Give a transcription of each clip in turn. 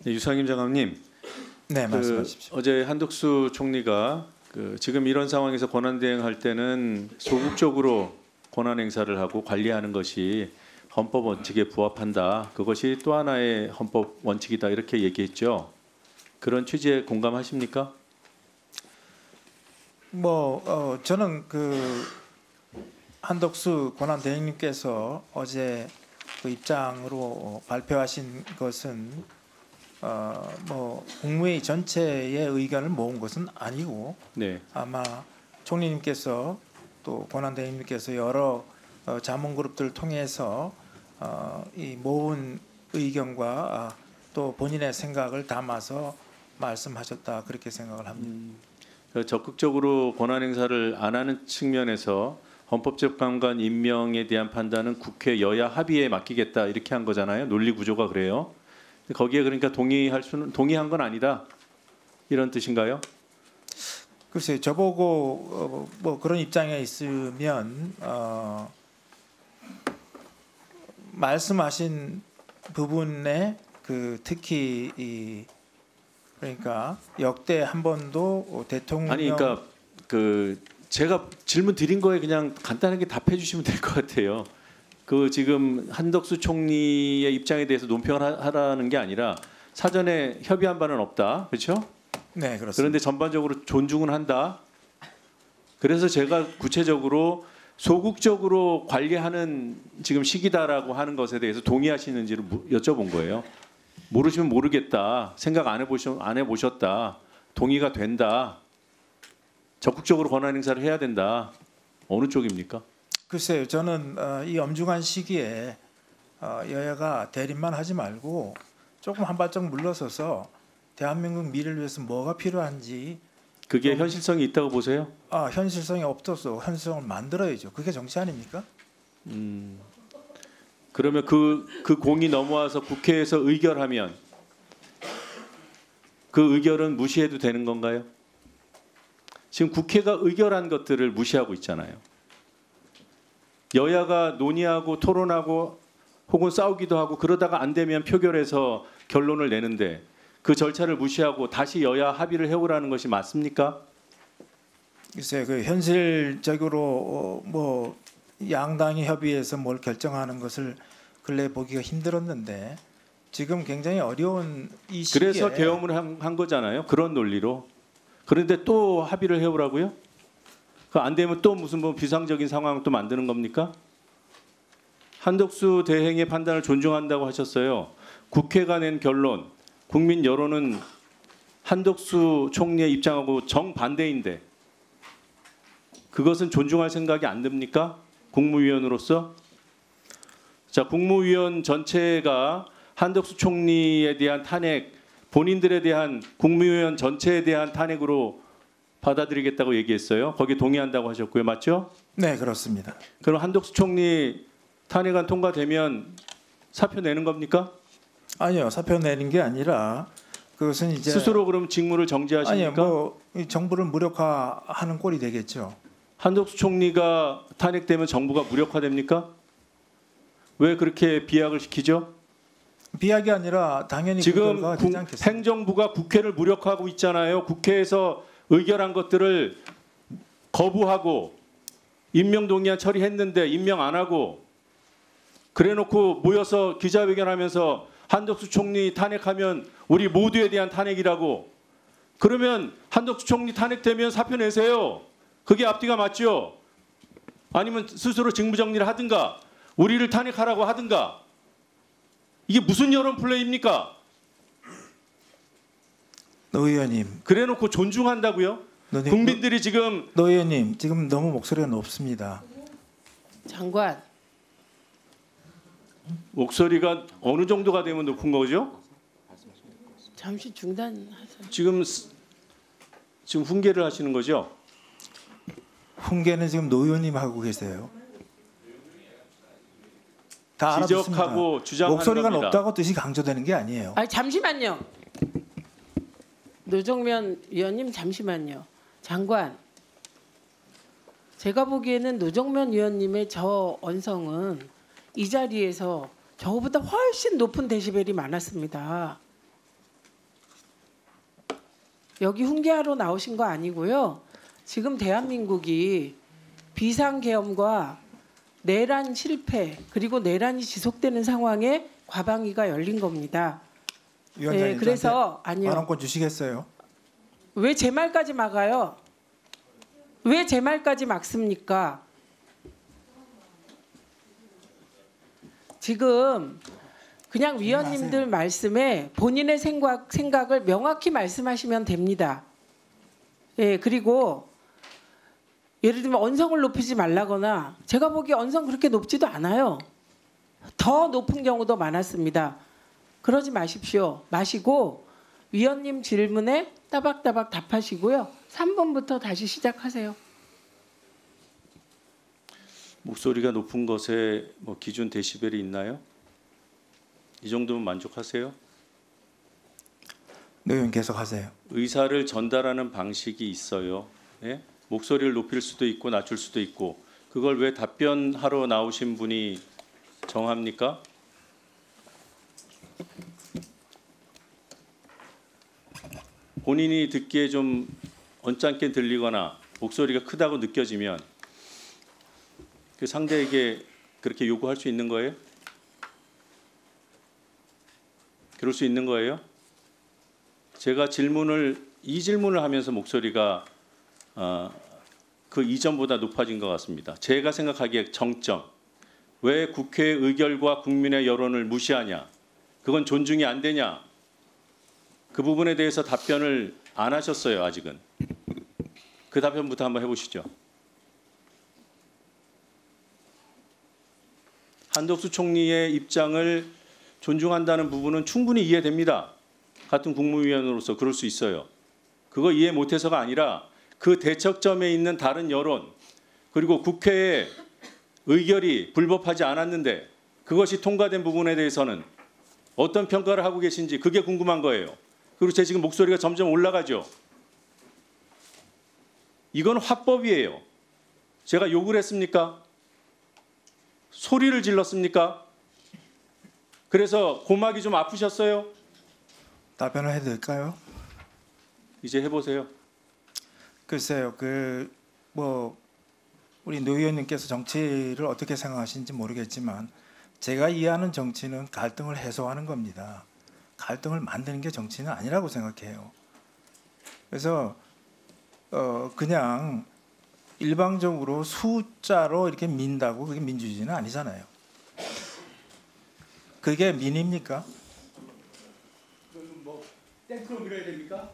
네, 유상임 장관님, 네, 말씀하십시오. 어제 한덕수 총리가 지금 이런 상황에서 권한대행할 때는 소극적으로 권한 행사를 하고 관리하는 것이 헌법 원칙에 부합한다. 그것이 또 하나의 헌법 원칙이다. 이렇게 얘기했죠. 그런 취지에 공감하십니까? 저는 한덕수 권한대행님께서 어제 그 입장으로 발표하신 것은 국무회의 전체의 의견을 모은 것은 아니고 네. 아마 총리님께서 또 권한대행님께서 여러 자문그룹들을 통해서 이 모은 의견과 또 본인의 생각을 담아서 말씀하셨다 그렇게 생각을 합니다. 적극적으로 권한 행사를 안 하는 측면에서 헌법적 감관 임명에 대한 판단은 국회 여야 합의에 맡기겠다 이렇게 한 거잖아요. 논리 구조가 그래요. 거기에 그러니까 동의한 건 아니다 이런 뜻인가요? 글쎄요, 저보고 그런 입장에 있으면 말씀하신 부분에 특히 그러니까 역대 한 번도 대통령 아니 그러니까 제가 질문 드린 거에 그냥 간단하게 답해 주시면 될 것 같아요. 지금 한덕수 총리의 입장에 대해서 논평을 하라는 게 아니라 사전에 협의한 바는 없다. 그렇죠? 네, 그렇습니다. 그런데 전반적으로 존중은 한다. 그래서 제가 구체적으로 소극적으로 관리하는 지금 시기다라고 하는 것에 대해서 동의하시는지를 여쭤본 거예요. 모르시면 모르겠다. 생각 안 해보셨다. 동의가 된다. 적극적으로 권한 행사를 해야 된다. 어느 쪽입니까? 글쎄요, 저는 이 엄중한 시기에 여야가 대립만 하지 말고 조금 한 발짝 물러서서 대한민국 미래를 위해서 뭐가 필요한지 그게 현실성이 있다고 보세요? 현실성이 없어서 현실성을 만들어야죠. 그게 정치 아닙니까? 그러면 그 공이 넘어와서 국회에서 의결하면 그 의결은 무시해도 되는 건가요? 지금 국회가 의결한 것들을 무시하고 있잖아요. 여야가 논의하고 토론하고 혹은 싸우기도 하고 그러다가 안 되면 표결해서 결론을 내는데 그 절차를 무시하고 다시 여야 합의를 해오라는 것이 맞습니까? 글쎄요, 현실적으로 양당이 협의해서 뭘 결정하는 것을 근래 보기가 힘들었는데 지금 굉장히 어려운 이 시기에 그래서 계엄을 한 거잖아요. 그런 논리로. 그런데 또 합의를 해오라고요? 안 되면 또 무슨 비상적인 상황을 또 만드는 겁니까? 한덕수 대행의 판단을 존중한다고 하셨어요. 국회가 낸 결론, 국민 여론은 한덕수 총리의 입장하고 정반대인데 그것은 존중할 생각이 안 듭니까? 국무위원으로서? 자, 국무위원 전체가 한덕수 총리에 대한 탄핵, 본인들에 대한 국무위원 전체에 대한 탄핵으로 받아들이겠다고 얘기했어요. 거기에 동의한다고 하셨고요. 맞죠? 네, 그렇습니다. 그럼 한덕수 총리 탄핵안 통과되면 사표 내는 겁니까? 아니요, 사표 내는 게 아니라 그것은 이제 스스로 그럼 직무를 정지하십니까? 아니요, 정부를 무력화하는 꼴이 되겠죠. 한덕수 총리가 탄핵되면 정부가 무력화됩니까? 왜 그렇게 비약을 시키죠? 비약이 아니라 당연히 지금 그거가 되지 않겠습니까? 행정부가 국회를 무력화하고 있잖아요. 국회에서 의결한 것들을 거부하고 임명 동의안 처리했는데 임명 안 하고 그래놓고 모여서 기자회견하면서 한덕수 총리 탄핵하면 우리 모두에 대한 탄핵이라고. 그러면 한덕수 총리 탄핵되면 사표 내세요. 그게 앞뒤가 맞죠? 아니면 스스로 직무정리를 하든가 우리를 탄핵하라고 하든가. 이게 무슨 여론 플레이입니까? 노 의원님. 그래놓고 존중한다고요? 국민들이 지금 노 의원님 지금 너무 목소리가 높습니다. 장관. 목소리가 어느 정도가 되면 높은 거죠? 잠시 중단하세요. 지금 훈계를 하시는 거죠? 훈계는 지금 노 의원님 하고 계세요. 다 지적하고 알아듣습니다. 주장하는 목소리가 겁니다. 높다고 뜻이 강조되는 게 아니에요. 잠시만요. 노정면 위원님 잠시만요. 장관. 제가 보기에는 노정면 위원님의 저 언성은 이 자리에서 저보다 훨씬 높은 데시벨이 많았습니다. 여기 훈계하러 나오신 거 아니고요. 지금 대한민국이 비상계엄과 내란 실패 그리고 내란이 지속되는 상황에 과방위가 열린 겁니다. 위원장님, 네, 그래서 아니요. 발언권 주시겠어요? 왜 제 말까지 막아요? 왜 제 말까지 막습니까? 지금 그냥 위원님들 말씀에 본인의 생각을 명확히 말씀하시면 됩니다. 예, 그리고 예를 들면 언성을 높이지 말라거나 제가 보기에 언성 그렇게 높지도 않아요. 더 높은 경우도 많았습니다. 그러지 마십시오. 마시고 위원님 질문에 따박따박 답하시고요. 3번부터 다시 시작하세요. 목소리가 높은 것에 뭐 기준 데시벨이 있나요? 이 정도면 만족하세요? 네, 의원 계속하세요. 의사를 전달하는 방식이 있어요. 예? 목소리를 높일 수도 있고 낮출 수도 있고 그걸 왜 답변하러 나오신 분이 정합니까? 본인이 듣기에 좀 언짢게 들리거나 목소리가 크다고 느껴지면 그 상대에게 그렇게 요구할 수 있는 거예요? 그럴 수 있는 거예요? 제가 이 질문을 하면서 목소리가 그 이전보다 높아진 것 같습니다. 제가 생각하기에 정점. 왜 국회의 의결과 국민의 여론을 무시하냐? 그건 존중이 안 되냐? 그 부분에 대해서 답변을 안 하셨어요, 아직은. 그 답변부터 한번 해보시죠. 한덕수 총리의 입장을 존중한다는 부분은 충분히 이해됩니다. 같은 국무위원으로서 그럴 수 있어요. 그거 이해 못해서가 아니라 그 대척점에 있는 다른 여론 그리고 국회의 의결이 불법하지 않았는데 그것이 통과된 부분에 대해서는 어떤 평가를 하고 계신지 그게 궁금한 거예요. 그리고 제 지금 목소리가 점점 올라가죠. 이건 화법이에요. 제가 욕을 했습니까? 소리를 질렀습니까? 그래서 고막이 좀 아프셨어요? 답변을 해도 될까요? 이제 해보세요. 글쎄요, 우리 노 의원님께서 정치를 어떻게 생각하시는지 모르겠지만 제가 이해하는 정치는 갈등을 해소하는 겁니다. 갈등을 만드는 게 정치는 아니라고 생각해요. 그래서 그냥 일방적으로 숫자로 이렇게 민다고 그게 민주주의는 아니잖아요. 그게 민입니까? 땡크로 밀어야 됩니까?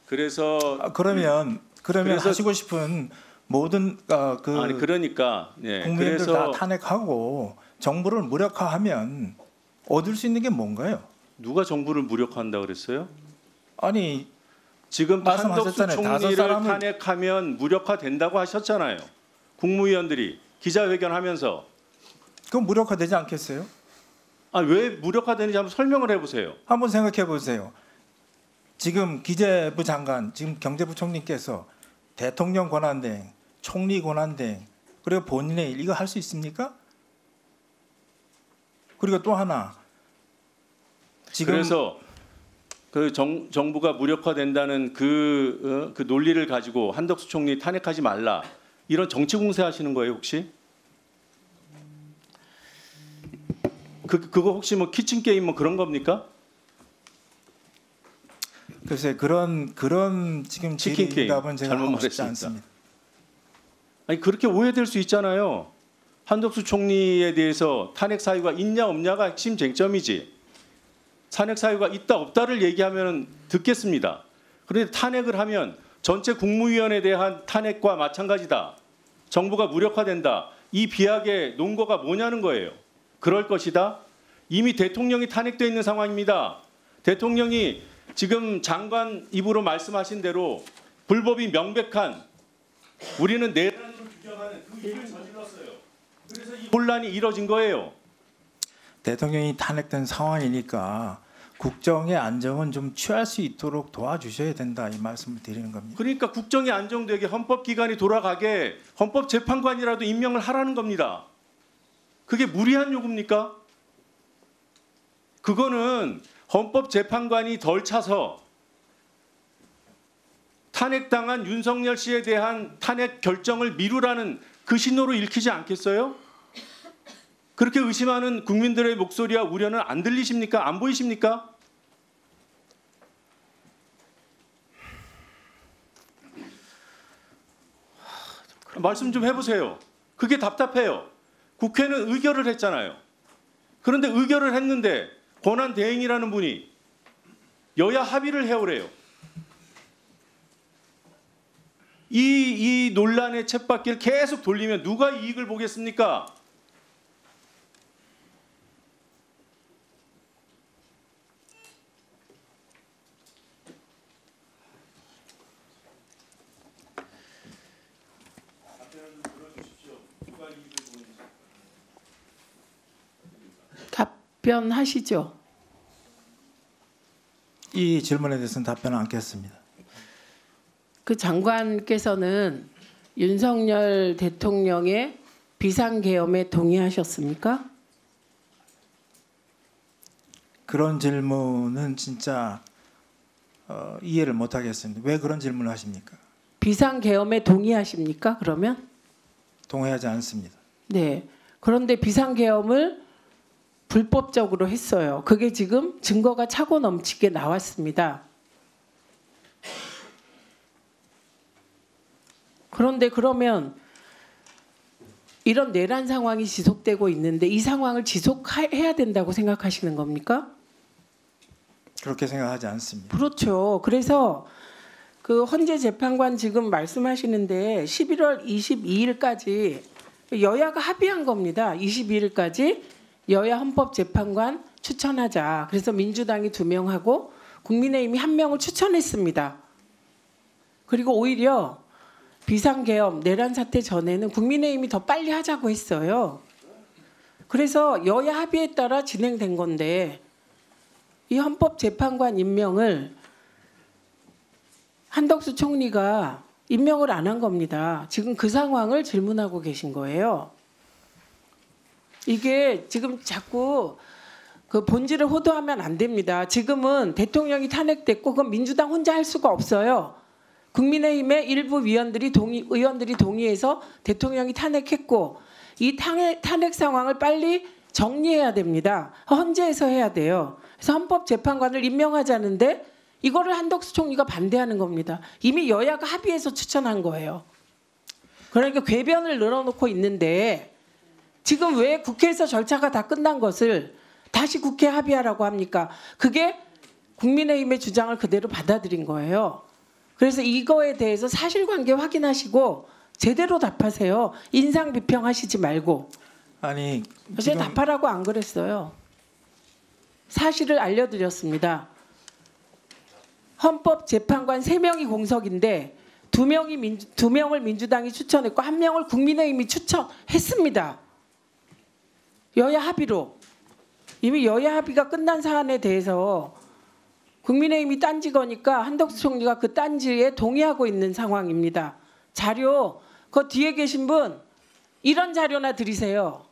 그래서 그러면 그래서- 하시고 싶은 모든 아니 그러니까 네. 국민들 다 그래서 탄핵하고 정부를 무력화하면 얻을 수 있는 게 뭔가요? 누가 정부를 무력화한다 그랬어요? 아니 지금 한덕수 말씀하셨잖아요. 다섯 총리를 사람을- 탄핵하면 무력화된다고 하셨잖아요. 국무위원들이 기자회견하면서 그건 무력화되지 않겠어요? 왜 무력화되는지 한번 설명을 해보세요. 한번 생각해 보세요. 지금 기재부 장관, 지금 경제부총리께서 대통령 권한대행, 총리 권한대행, 그리고 본인의 일 이거 할 수 있습니까? 그리고 또 하나 지금 그래서 그 정부가 무력화된다는 그 논리를 가지고 한덕수 총리 탄핵하지 말라 이런 정치 공세하시는 거예요 혹시? 그거 혹시 뭐 키친 게임 뭐 그런 겁니까? 글쎄 그런 지금 치킨 게임. 답은 제가 잘못 하고 싶지 말했습니다. 않습니다. 아니 그렇게 오해될 수 있잖아요. 한덕수 총리에 대해서 탄핵 사유가 있냐 없냐가 핵심 쟁점이지. 탄핵 사유가 있다 없다를 얘기하면 듣겠습니다. 그런데 탄핵을 하면 전체 국무위원에 대한 탄핵과 마찬가지다. 정부가 무력화된다. 이 비약의 논거가 뭐냐는 거예요. 그럴 것이다. 이미 대통령이 탄핵되어 있는 상황입니다. 대통령이 지금 장관 입으로 말씀하신 대로 불법이 명백한 우리는 내란으로 규정하는 그 일을 저질렀어요. 그래서 이 혼란이 이뤄진 거예요. 대통령이 탄핵된 상황이니까 국정의 안정은 좀 취할 수 있도록 도와주셔야 된다 이 말씀을 드리는 겁니다. 그러니까 국정이 안정되게 헌법기관이 돌아가게 헌법재판관이라도 임명을 하라는 겁니다. 그게 무리한 요구입니까? 그거는 헌법재판관이 덜 차서 탄핵당한 윤석열 씨에 대한 탄핵 결정을 미루라는 그 신호로 읽히지 않겠어요? 그렇게 의심하는 국민들의 목소리와 우려는 안 들리십니까? 안 보이십니까? 말씀 좀 해보세요. 그게 답답해요. 국회는 의결을 했잖아요. 그런데 의결을 했는데 권한대행이라는 분이 여야 합의를 해오래요. 이 논란의 쳇바퀴를 계속 돌리면 누가 이익을 보겠습니까? 답변하시죠. 이 질문에 대해서는 답변을 않겠습니다. 그 장관께서는 윤석열 대통령의 비상계엄에 동의하셨습니까? 그런 질문은 진짜 이해를 못하겠습니다. 왜 그런 질문을 하십니까? 비상계엄에 동의하십니까? 그러면? 동의하지 않습니다. 네. 그런데 비상계엄을 불법적으로 했어요. 그게 지금 증거가 차고 넘치게 나왔습니다. 그런데 그러면 이런 내란 상황이 지속되고 있는데 이 상황을 지속해야 된다고 생각하시는 겁니까? 그렇게 생각하지 않습니다. 그렇죠. 그래서 그 헌재 재판관 지금 말씀하시는데 11월 22일까지 여야가 합의한 겁니다. 22일까지 여야 헌법재판관 추천하자. 그래서 민주당이 2명하고 국민의힘이 1명을 추천했습니다. 그리고 오히려 비상계엄 내란 사태 전에는 국민의힘이 더 빨리 하자고 했어요. 그래서 여야 합의에 따라 진행된 건데 이 헌법재판관 임명을 한덕수 총리가 임명을 안 한 겁니다. 지금 그 상황을 질문하고 계신 거예요. 이게 지금 자꾸 그 본질을 호도하면 안 됩니다. 지금은 대통령이 탄핵됐고 그건 민주당 혼자 할 수가 없어요. 국민의힘의 일부 의원들이 동의해서 대통령이 탄핵했고 이 탄핵 상황을 빨리 정리해야 됩니다. 헌재에서 해야 돼요. 그래서 헌법재판관을 임명하자는데 이거를 한덕수 총리가 반대하는 겁니다. 이미 여야가 합의해서 추천한 거예요. 그러니까 궤변을 늘어놓고 있는데 지금 왜 국회에서 절차가 다 끝난 것을 다시 국회 합의하라고 합니까? 그게 국민의힘의 주장을 그대로 받아들인 거예요. 그래서 이거에 대해서 사실관계 확인하시고 제대로 답하세요. 인상 비평하시지 말고. 아니 제가 답하라고 안 그랬어요. 사실을 알려드렸습니다. 헌법재판관 3명이 공석인데 2명을 민주당이 추천했고 1명을 국민의힘이 추천했습니다. 여야 합의로. 이미 여야 합의가 끝난 사안에 대해서 국민의힘이 딴지 거니까 한덕수 총리가 그 딴지에 동의하고 있는 상황입니다. 자료, 그 뒤에 계신 분 이런 자료나 드리세요.